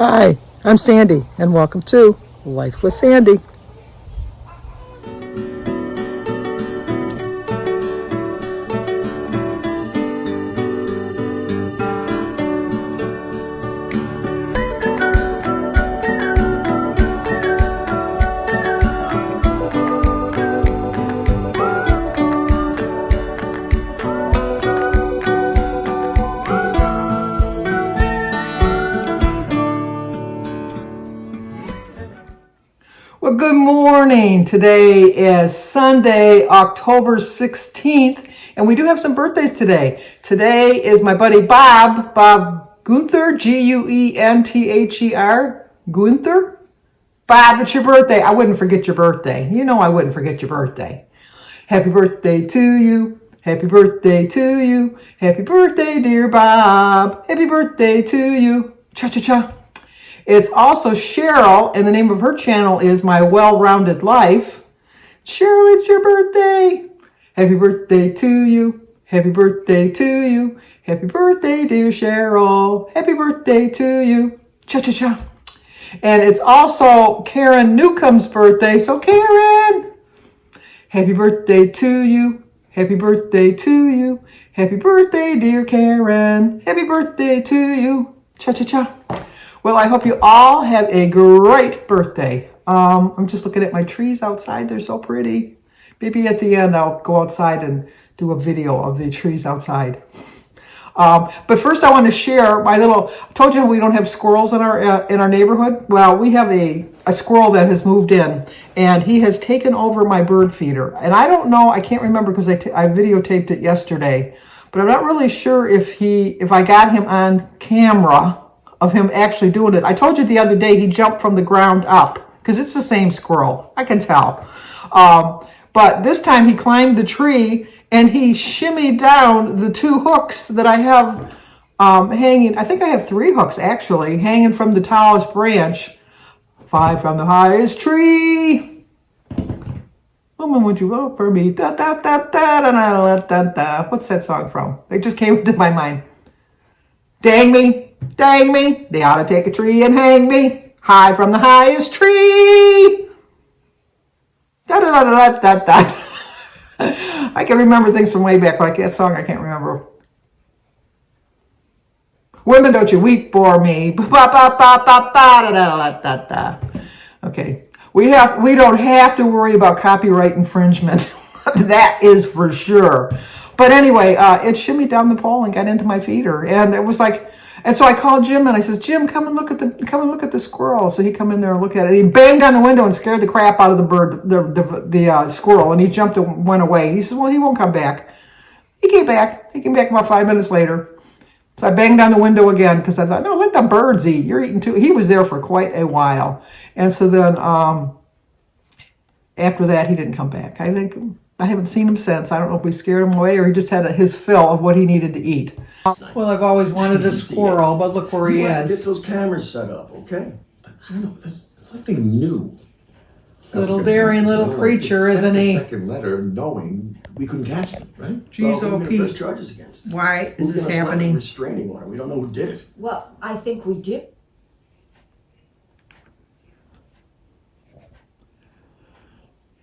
Hi, I'm Sandy, and welcome to Life with Sandy. Well, good morning. Today is Sunday, October 16th, and we do have some birthdays today. Today is my buddy Bob Guenther, Guenther. Guenther? Bob, it's your birthday. I wouldn't forget your birthday. You know I wouldn't forget your birthday. Happy birthday to you. Happy birthday to you. Happy birthday, dear Bob. Happy birthday to you. Cha-cha-cha. It's also Cheryl, and the name of her channel is My Well-Rounded Life. Cheryl, it's your birthday. Happy birthday to you. Happy birthday to you. Happy birthday, dear Cheryl. Happy birthday to you. Cha-cha-cha. And it's also Karen Newcomb's birthday. So Karen, happy birthday to you. Happy birthday to you. Happy birthday, dear Karen. Happy birthday to you. Cha-cha-cha. Well, I hope you all have a great birthday. I'm just looking at my trees outside. They're so pretty. Maybe at the end, I'll go outside and do a video of the trees outside. But first, I want to share my I told you how we don't have squirrels in our neighborhood. Well, we have a squirrel that has moved in, and he has taken over my bird feeder. And I don't know, I can't remember because I videotaped it yesterday, but I'm not really sure if I got him on camera of him actually doing it. I told you the other day he jumped from the ground up because it's the same squirrel. I can tell. But this time he climbed the tree and he shimmied down the two hooks that I have hanging. I think I have 3 hooks actually hanging from the tallest branch. 5 from the highest tree. Woman, would you vote for me? Da, da, da, da, da, da, da, da. What's that song from? It just came into my mind. Dang me. Dang me, they ought to take a tree and hang me high from the highest tree. Da da da da da da. I can remember things from way back, but that song I can't remember. Women, don't you weep for me. Ba ba ba ba ba da da da da. Okay, we don't have to worry about copyright infringement. That is for sure. But anyway, it shimmied down the pole and got into my feeder, and it was like. And so I called Jim and I says, Jim, come and look at the squirrel. So he come in there and look at it. He banged on the window and scared the crap out of the squirrel. And he jumped and went away. He says, well, he won't come back. He came back. He came back about 5 minutes later. So I banged on the window again because I thought, no, let the birds eat. You're eating too. He was there for quite a while. And so then after that, he didn't come back. I haven't seen him since. I don't know if we scared him away or he just had his fill of what he needed to eat. Well, I've always wanted a squirrel, but look where he is. Get those cameras set up, okay? But I know it's something new. Little daring little creature, isn't he? Second letter, knowing we couldn't catch him, right? Jeez, well, oh, Pete. press charges against him. Why is this happening? Restraining order. We don't know who did it. Well, I think we did.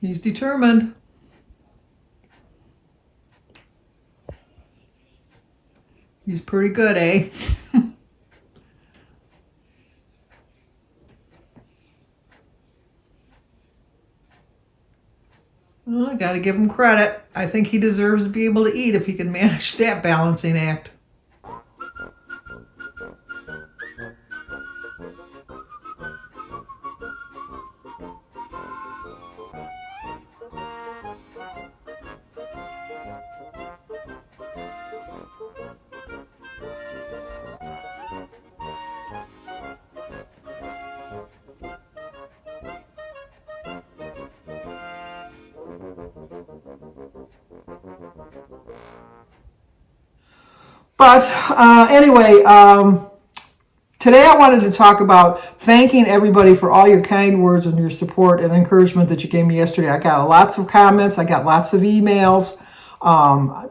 He's determined. He's pretty good, eh? Well, I gotta give him credit. I think he deserves to be able to eat if he can manage that balancing act. But anyway, today I wanted to talk about thanking everybody for all your kind words and your support and encouragement that you gave me yesterday. I got lots of comments. I got lots of emails.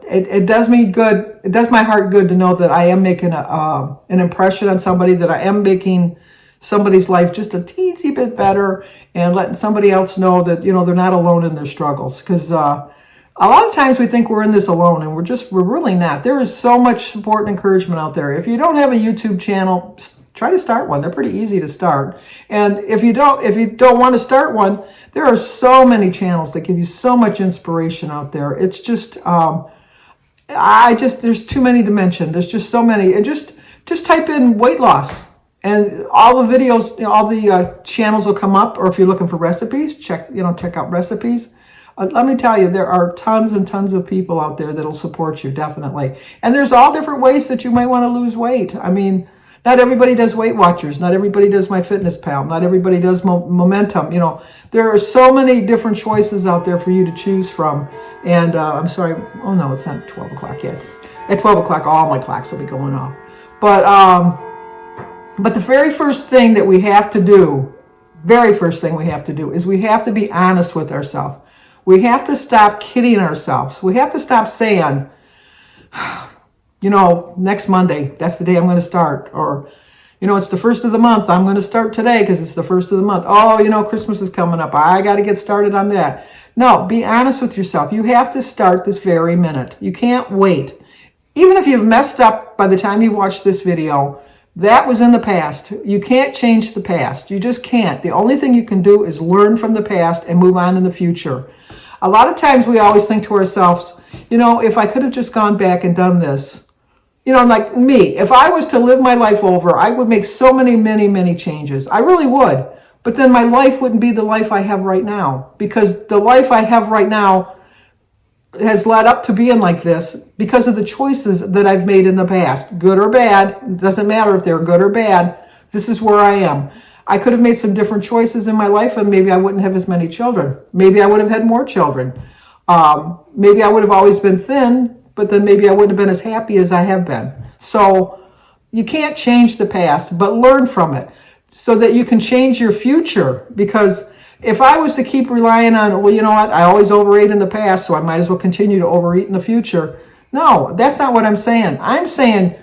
It does me good. It does my heart good to know that I am making an impression on somebody, that I am making somebody's life just a teensy bit better and letting somebody else know that, they're not alone in their struggles. Because a lot of times we think we're in this alone, and we're really not. There is so much support and encouragement out there. If you don't have a YouTube channel, try to start one. They're pretty easy to start. And if you don't want to start one, there are so many channels that give you so much inspiration out there. It's just, there's too many to mention. There's just so many. And just type in weight loss, and all the videos, all the channels will come up. Or if you're looking for recipes, check out recipes. Let me tell you, there are tons and tons of people out there that'll support you, definitely. And there's all different ways that you might want to lose weight. I mean, not everybody does Weight Watchers. Not everybody does MyFitnessPal. Not everybody does Momentum. There are so many different choices out there for you to choose from. And I'm sorry. Oh, no, it's not 12 o'clock yet. At 12 o'clock, all my clocks will be going off. But the very first thing that we have to do, is we have to be honest with ourselves. We have to stop kidding ourselves. We have to stop saying, next Monday, that's the day I'm going to start. Or, it's the first of the month. I'm going to start today because it's the first of the month. Oh, Christmas is coming up. I got to get started on that. No, be honest with yourself. You have to start this very minute. You can't wait. Even if you've messed up by the time you watch this video, that was in the past. You can't change the past. You just can't. The only thing you can do is learn from the past and move on in the future. A lot of times we always think to ourselves, if I could have just gone back and done this, like me, if I was to live my life over, I would make so many, many, many changes. I really would. But then my life wouldn't be the life I have right now, because the life I have right now has led up to being like this because of the choices that I've made in the past, good or bad. It doesn't matter if they're good or bad. This is where I am. I could have made some different choices in my life, and maybe I wouldn't have as many children. Maybe I would have had more children. Maybe I would have always been thin, but then maybe I wouldn't have been as happy as I have been. So you can't change the past, but learn from it so that you can change your future. Because if I was to keep relying on, well, you know what, I always overate in the past, so I might as well continue to overeat in the future. No, that's not what I'm saying. I'm saying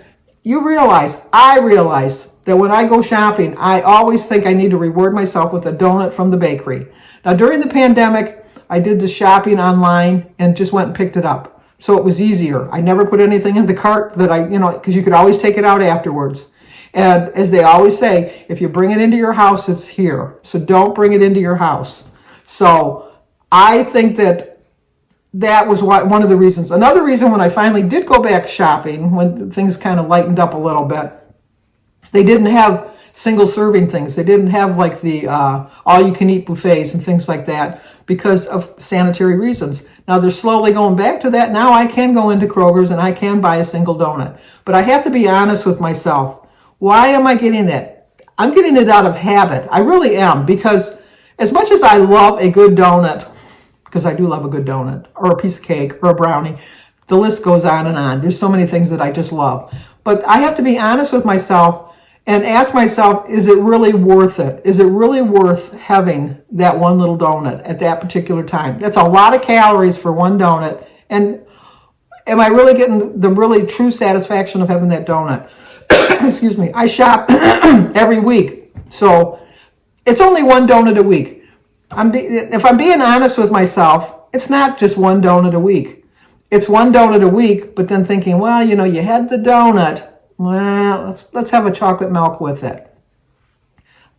I realize that when I go shopping, I always think I need to reward myself with a donut from the bakery. Now, during the pandemic, I did the shopping online and just went and picked it up. So it was easier. I never put anything in the cart that because you could always take it out afterwards. And as they always say, if you bring it into your house, it's here. So don't bring it into your house. So I think that was one of the reasons. Another reason, when I finally did go back shopping, when things kind of lightened up a little bit, they didn't have single serving things. They didn't have like the all-you-can-eat buffets and things like that because of sanitary reasons. Now they're slowly going back to that. Now I can go into Kroger's and I can buy a single donut. But I have to be honest with myself. Why am I getting that? I'm getting it out of habit. I really am, because as much as I love a good donut, because I do love a good donut, or a piece of cake, or a brownie, the list goes on and on. There's so many things that I just love. But I have to be honest with myself and ask myself, is it really worth it? Is it really worth having that one little donut at that particular time? That's a lot of calories for one donut. And am I really getting the really true satisfaction of having that donut? Excuse me. I shop every week. So it's only one donut a week. If I'm being honest with myself, it's not just one donut a week. It's one donut a week, but then thinking, well, you had the donut. Well, let's have a chocolate milk with it.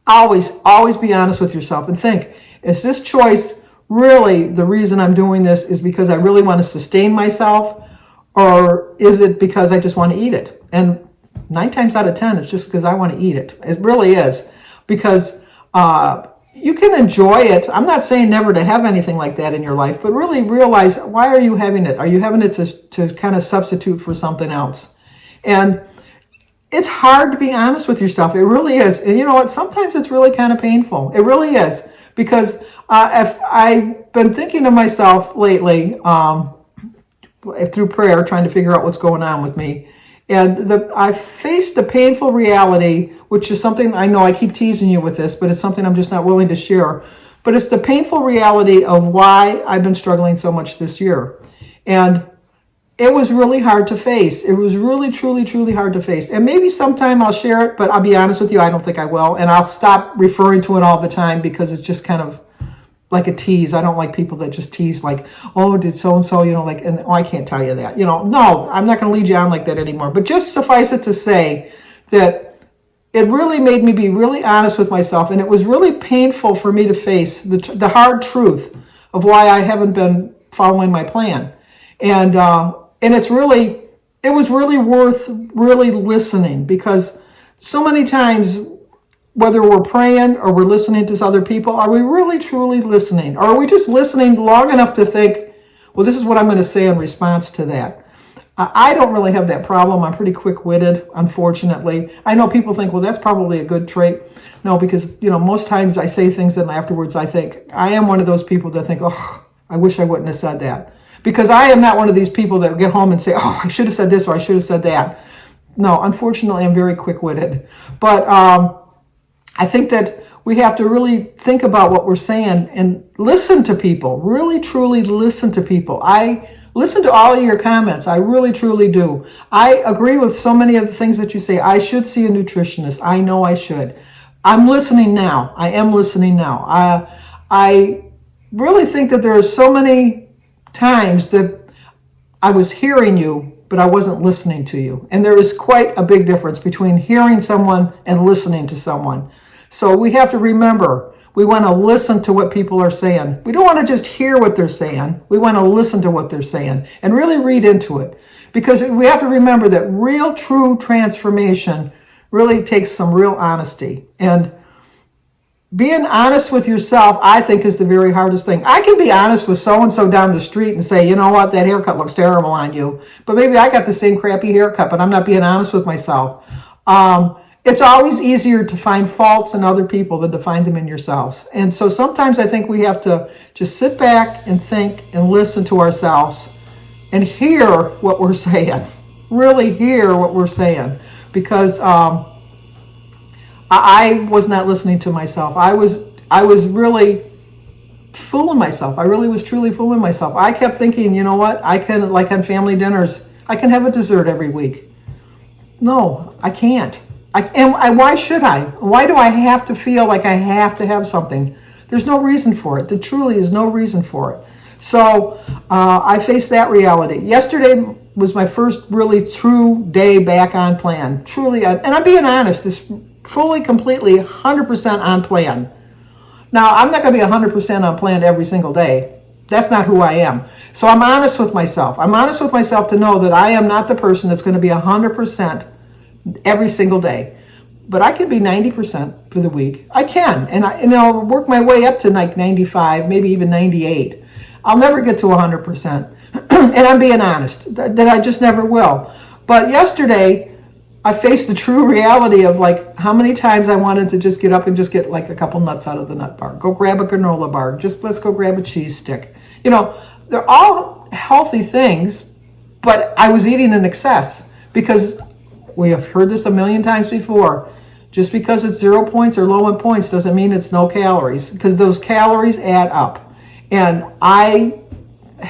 Always be honest with yourself and think, is this choice really the reason I'm doing this is because I really want to sustain myself, or is it because I just want to eat it? And 9 times out of 10, it's just because I want to eat it. It really is, because you can enjoy it. I'm not saying never to have anything like that in your life, but really realize, why are you having it? Are you having it to kind of substitute for something else? And it's hard to be honest with yourself. It really is. And you know what? Sometimes it's really kind of painful. It really is. Because if I've been thinking to myself lately, through prayer, trying to figure out what's going on with me. And I faced the painful reality, which is something I know I keep teasing you with this, but it's something I'm just not willing to share. But it's the painful reality of why I've been struggling so much this year. And it was really hard to face. It was really, truly, truly hard to face. And maybe sometime I'll share it, but I'll be honest with you, I don't think I will. And I'll stop referring to it all the time because it's just kind of like a tease. I don't like people that just tease like, oh, did so-and-so, like, and oh, I can't tell you that, no, I'm not going to lead you on like that anymore. But just suffice it to say that it really made me be really honest with myself. And it was really painful for me to face the hard truth of why I haven't been following my plan. And it was really worth really listening, because so many times, whether we're praying or we're listening to other people, are we really truly listening? Or are we just listening long enough to think, well, this is what I'm going to say in response to that? I don't really have that problem. I'm pretty quick-witted, unfortunately. I know people think, well, that's probably a good trait. No, because, most times I say things and afterwards I think, I am one of those people that think, oh, I wish I wouldn't have said that. Because I am not one of these people that get home and say, oh, I should have said this or I should have said that. No, unfortunately, I'm very quick-witted. But I think that we have to really think about what we're saying and listen to people, really, truly listen to people. I listen to all of your comments. I really, truly do. I agree with so many of the things that you say. I should see a nutritionist. I know I should. I'm listening now. I am listening now. I really think that there are so many times that I was hearing you, but I wasn't listening to you. And there is quite a big difference between hearing someone and listening to someone. So we have to remember, we want to listen to what people are saying. We don't want to just hear what they're saying. We want to listen to what they're saying and really read into it. Because we have to remember that real, true transformation really takes some real honesty. And being honest with yourself, I think, is the very hardest thing. I can be honest with so-and-so down the street and say, you know what, that haircut looks terrible on you. But maybe I got the same crappy haircut, but I'm not being honest with myself. It's always easier to find faults in other people than to find them in yourselves. And so sometimes I think we have to just sit back and think and listen to ourselves and hear what we're saying. Really hear what we're saying. Because I was not listening to myself. I was really fooling myself. I really was truly fooling myself. I kept thinking, you know what? I can, like on family dinners, I can have a dessert every week. No, I can't. And why should I? Why do I have to feel like I have to have something? There's no reason for it. There truly is no reason for it. So I faced that reality. Yesterday was my first really true day back on plan. Truly, and I'm being honest, it's fully, completely, 100% on plan. Now, I'm not going to be 100% on plan every single day. That's not who I am. So I'm honest with myself. I'm honest with myself to know that I am not the person that's going to be 100% every single day. But I can be 90% for the week. I can. And I'll work my way up to like 95, maybe even 98. I'll never get to 100%. And I'm being honest, that I just never will. But yesterday, I faced the true reality of like how many times I wanted to just get up and just get like a couple nuts out of the nut bar. Go grab a granola bar. Just let's go grab a cheese stick. They're all healthy things, but I was eating in excess because we have heard this a million times before. Just because it's 0 points or low in points doesn't mean it's no calories, because those calories add up. And I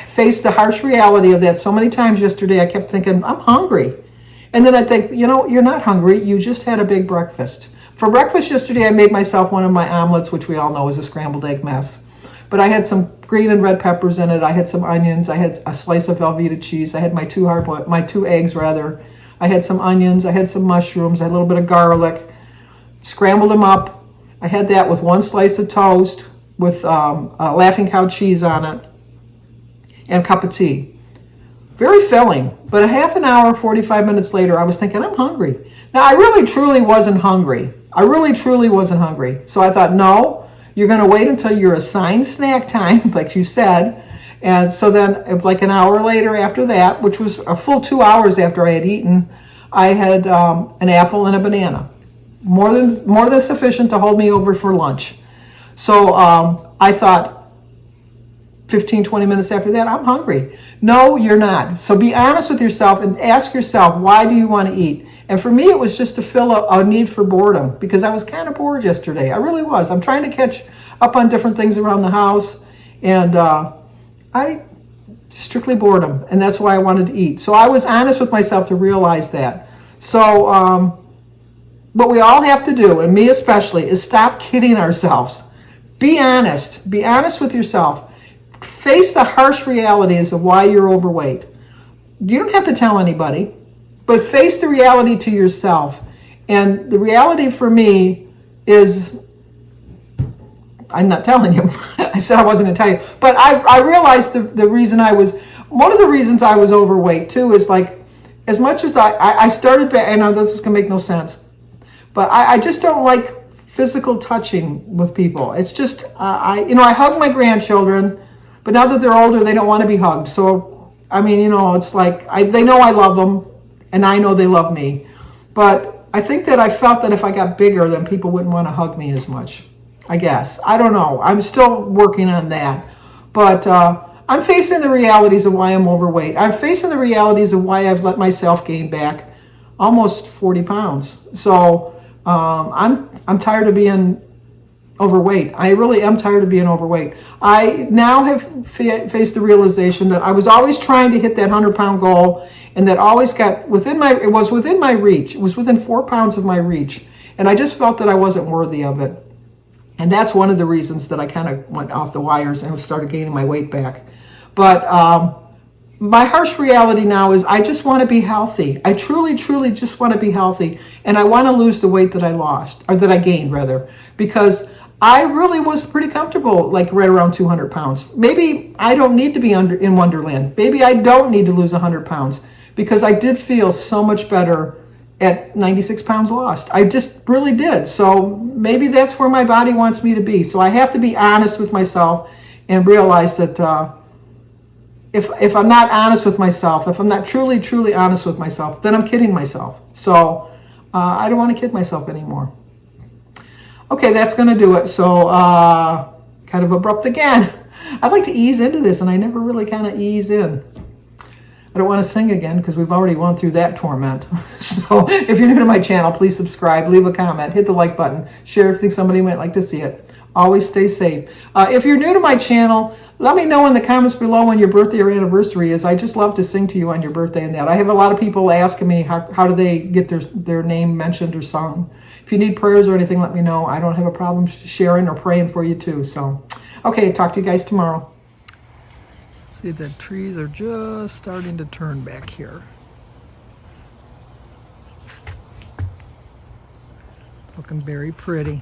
faced the harsh reality of that so many times yesterday. I kept thinking, I'm hungry. And then I think, you're not hungry. You just had a big breakfast. For breakfast yesterday, I made myself one of my omelets, which we all know is a scrambled egg mess. But I had some green and red peppers in it. I had some onions. I had a slice of Velveeta cheese. I had my two eggs. I had some onions. I had some mushrooms. I had a little bit of garlic. Scrambled them up. I had that with one slice of toast with Laughing Cow cheese on it and a cup of tea. Very filling. But a half an hour, 45 minutes later, I was thinking, I'm hungry. Now, I really, truly wasn't hungry. I really, truly wasn't hungry. So I thought, no, you're going to wait until you're assigned snack time, like you said. And so then, like an hour later after that, which was a full 2 hours after I had eaten, I had an apple and a banana. More than sufficient to hold me over for lunch. So I thought 15, 20 minutes after that, I'm hungry. No, you're not. So be honest with yourself and ask yourself, why do you want to eat? And for me, it was just to fill a need for boredom, because I was kind of bored yesterday. I really was. I'm trying to catch up on different things around the house. And I strictly boredom, and that's why I wanted to eat. So I was honest with myself to realize that. So what we all have to do, and me especially, is stop kidding ourselves. Be honest. Be honest with yourself. Face the harsh realities of why you're overweight. You don't have to tell anybody, but face the reality to yourself. And the reality for me is, I'm not telling you. I said I wasn't going to tell you. But I realized the reason one of the reasons I was overweight too is like, as much as I started, I know this is going to make no sense, but I just don't like physical touching with people. It's just, I hug my grandchildren, but now that they're older, they don't want to be hugged. So, I mean, it's like, they know I love them, and I know they love me. But I think that I felt that if I got bigger, then people wouldn't want to hug me as much, I guess. I don't know. I'm still working on that. But I'm facing the realities of why I'm overweight. I'm facing the realities of why I've let myself gain back almost 40 pounds. So I'm tired of being overweight. I really am tired of being overweight. I now have faced the realization that I was always trying to hit that 100-pound goal, and that always got it was within my reach. It was within 4 pounds of my reach. And I just felt that I wasn't worthy of it. And that's one of the reasons that I kind of went off the wires and started gaining my weight back. But my harsh reality now is I just want to be healthy. I truly, truly just want to be healthy. And I want to lose the weight that I lost, or that I gained rather, because I really was pretty comfortable, like right around 200 pounds. Maybe I don't need to be in Wonderland. Maybe I don't need to lose 100 pounds, because I did feel so much better at 96 pounds lost. I just really did. So maybe that's where my body wants me to be. So I have to be honest with myself and realize that if I'm not honest with myself, if I'm not truly, truly honest with myself, then I'm kidding myself. So I don't want to kid myself anymore. Okay, that's going to do it. So kind of abrupt again. I'd like to ease into this, and I never really kind of ease in. I don't want to sing again because we've already gone through that torment. So if you're new to my channel, please subscribe, leave a comment, hit the like button, share if you think somebody might like to see it. Always stay safe. If you're new to my channel, let me know in the comments below when your birthday or anniversary is. I just love to sing to you on your birthday and that. I have a lot of people asking me how do they get their name mentioned or sung. If you need prayers or anything, let me know. I don't have a problem sharing or praying for you too. So, okay, talk to you guys tomorrow. See, the trees are just starting to turn back here. It's looking very pretty.